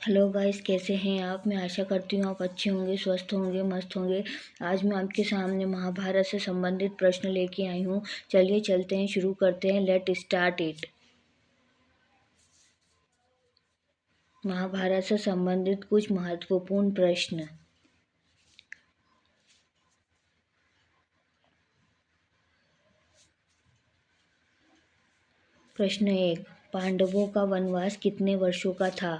Hello guys, कैसे हैं आप। मैं आशा करती हूँ आप अच्छे होंगे, स्वस्थ होंगे, मस्त होंगे। आज मैं आपके सामने महाभारत से संबंधित प्रश्न लेके आई हूँ। चलिए चलते हैं, शुरू करते हैं। Let start it. महाभारत से संबंधित कुछ महत्वपूर्ण प्रश्न। प्रश्न 1। पांडवों का वनवास कितने वर्षों का था।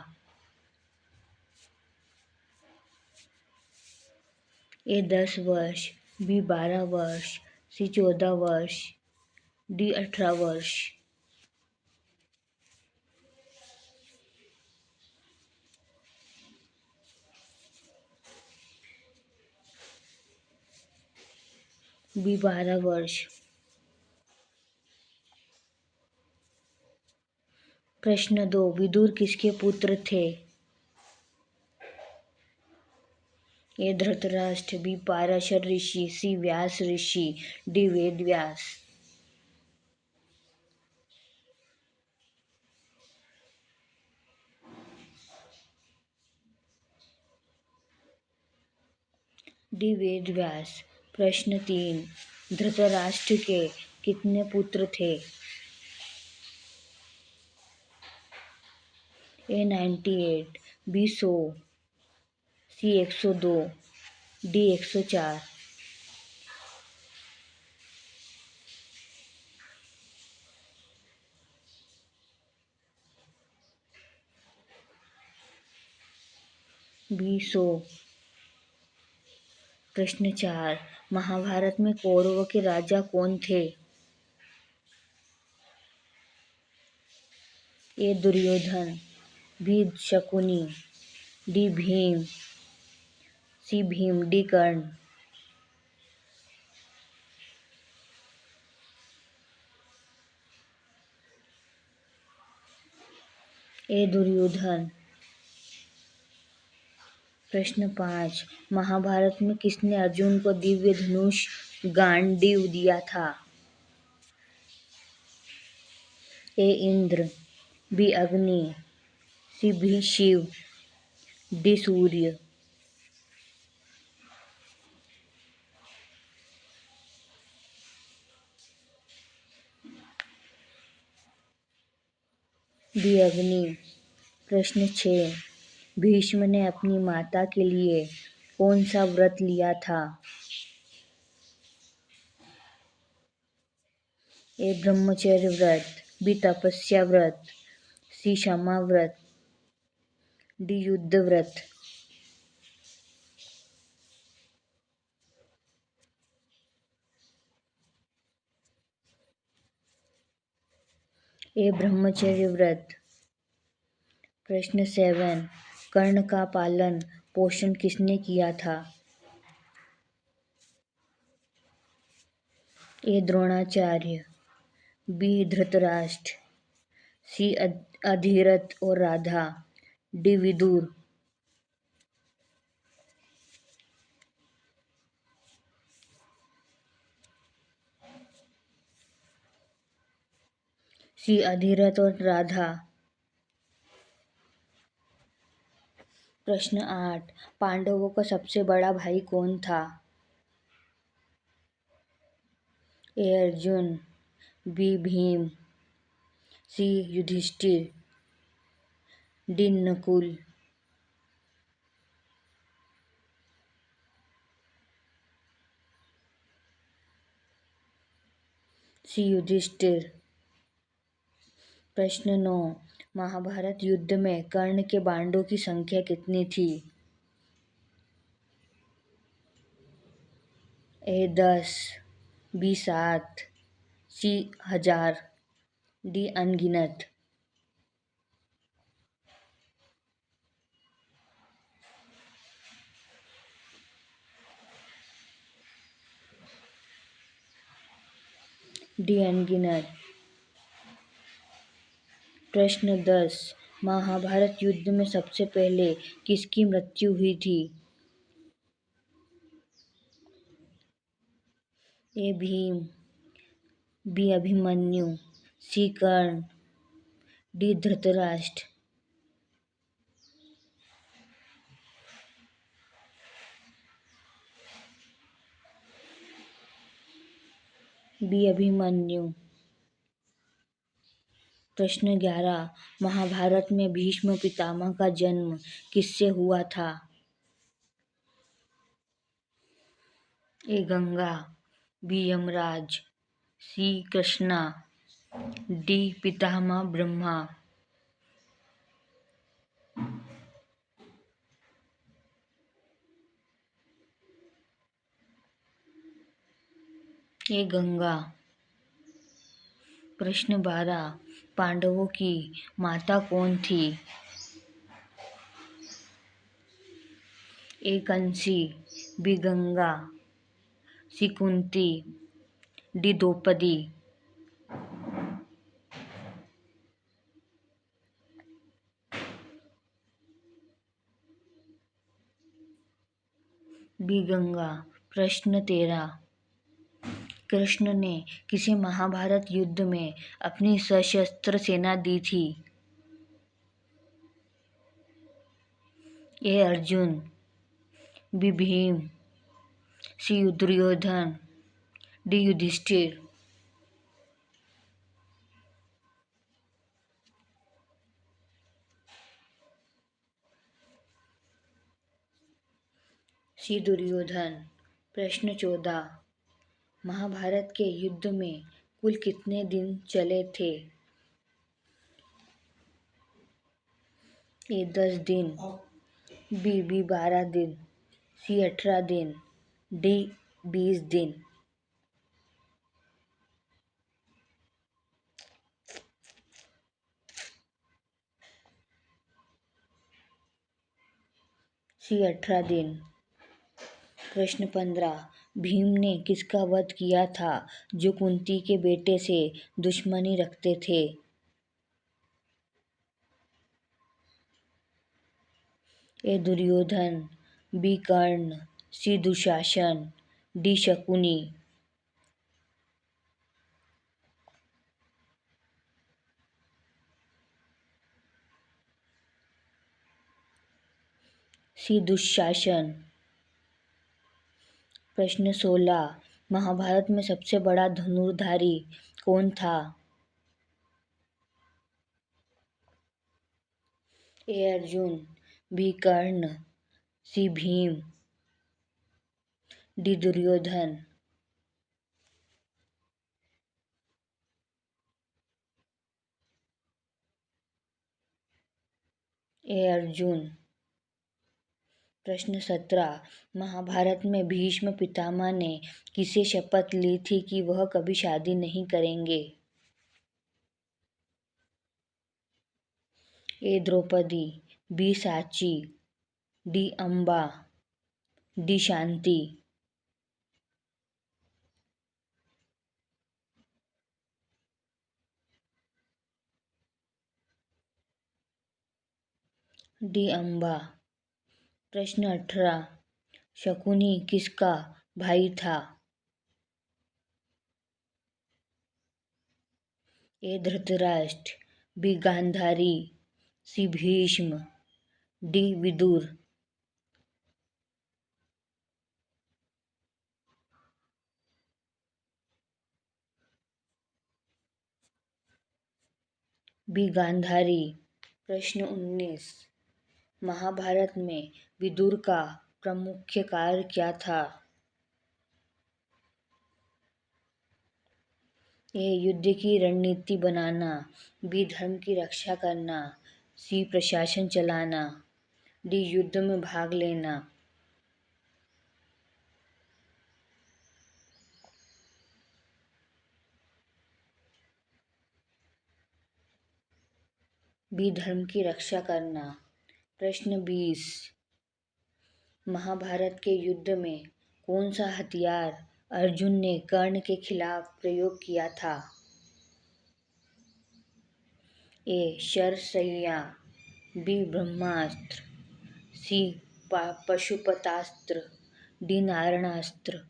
ए 10 वर्ष, बी 12 वर्ष, सी 14 वर्ष, डी 18 वर्ष। बी 12 वर्ष। प्रश्न 2। विदुर किसके पुत्र थे। ए धृतराष्ट्र, बी पाराशर ऋषि, सी व्यास ऋषि, डी वेद व्यास। डी वेद व्यास। प्रश्न 3। धृतराष्ट्र के कितने पुत्र थे। ए 98, बी 100, सी 102, डी 104। बी 100। प्रश्न 4। महाभारत में कौरवों के राजा कौन थे। ए दुर्योधन, बी शकुनी, डी भीम, सी भीम, डी कर्ण। ए दुर्योधन। प्रश्न 5। महाभारत में किसने अर्जुन को दिव्य धनुष गांडीव दिया था। ए इंद्र, बी अग्नि, सी भी शिव, डी सूर्य। डी अग्नि। प्रश्न 6। भीष्म ने अपनी माता के लिए कौन सा व्रत लिया था। ए ब्रह्मचर्य व्रत, बी तपस्या व्रत, सी क्षमा व्रत, डी युद्ध व्रत। ए ब्रह्मचर्य व्रत। प्रश्न 7। कर्ण का पालन पोषण किसने किया था। ए द्रोणाचार्य, बी धृतराष्ट्र, सी अधिरथ और राधा, डी विदुर। सी अधिरथ और राधा। प्रश्न 8। पांडवों का सबसे बड़ा भाई कौन था। ए अर्जुन, बी भीम, सी युधिष्ठिर, डी नकुल। सी युधिष्ठिर। प्रश्न 9। महाभारत युद्ध में कर्ण के बाणों की संख्या कितनी थी। ए 10, बी 7, सी 1000, डी अनगिनत। डी अनगिनत। प्रश्न 10। महाभारत युद्ध में सबसे पहले किसकी मृत्यु हुई थी। ए भीम, बी अभिमन्यु, सी कर्ण, डी धृतराष्ट्र। बी अभिमन्यु। प्रश्न 11, महाभारत में भीष्म पितामह का जन्म किससे हुआ था? ए गंगा, बी यमराज, सी कृष्णा, डी पितामह ब्रह्मा। ए गंगा। प्रश्न 12, पांडवों की माता कौन थी? ए कंसी, बी गंगा, सी कुंती, डी द्रौपदी। बी गंगा। प्रश्न 13, कृष्ण ने किसे महाभारत युद्ध में अपनी सशस्त्र सेना दी थी? ए अर्जुन, बी भीम, सी दुर्योधन, डी युधिष्ठिर। सी दुर्योधन। प्रश्न 14, महाभारत के युद्ध में कुल कितने दिन चले थे? ए 10 दिन, बी 12 दिन, सी 18 दिन, डी 20 दिन। सी 18 दिन। प्रश्न 15, भीम ने किसका वध किया था जो कुंती के बेटे से दुश्मनी रखते थे? ए दुर्योधन, बी कर्ण, सी दुशासन, डी शकुनी। सी दुशासन। प्रश्न 16, महाभारत में सबसे बड़ा धनुर्धारी कौन था? ए अर्जुन, बी कर्ण, सी भीम, डी दुर्योधन। ए अर्जुन। प्रश्न 17, महाभारत में भीष्म पितामह ने किसे शपथ ली थी कि वह कभी शादी नहीं करेंगे? ए द्रौपदी, बी साची, डी अम्बा, डी शांति। डी अम्बा। प्रश्न 18, शकुनी किसका भाई था? ए धृतराष्ट्र, बी गांधारी, सी भीष्म, डी विदुर। बी गांधारी। प्रश्न 19, महाभारत में विदुर का प्रमुख कार्य क्या था? ए युद्ध की रणनीति बनाना, बी धर्म की रक्षा करना, सी प्रशासन चलाना, डी युद्ध में भाग लेना। बी धर्म की रक्षा करना। प्रश्न 20, महाभारत के युद्ध में कौन सा हथियार अर्जुन ने कर्ण के खिलाफ प्रयोग किया था? ए शरशय्या, बी ब्रह्मास्त्र, सी पशुपतास्त्र, डी नारायणास्त्र।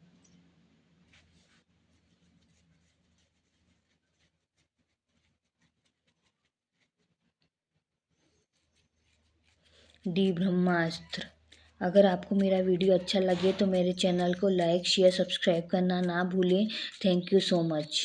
डी ब्रह्मास्त्र। अगर आपको मेरा वीडियो अच्छा लगे तो मेरे चैनल को लाइक शेयर सब्सक्राइब करना ना भूलें। Thank you so much.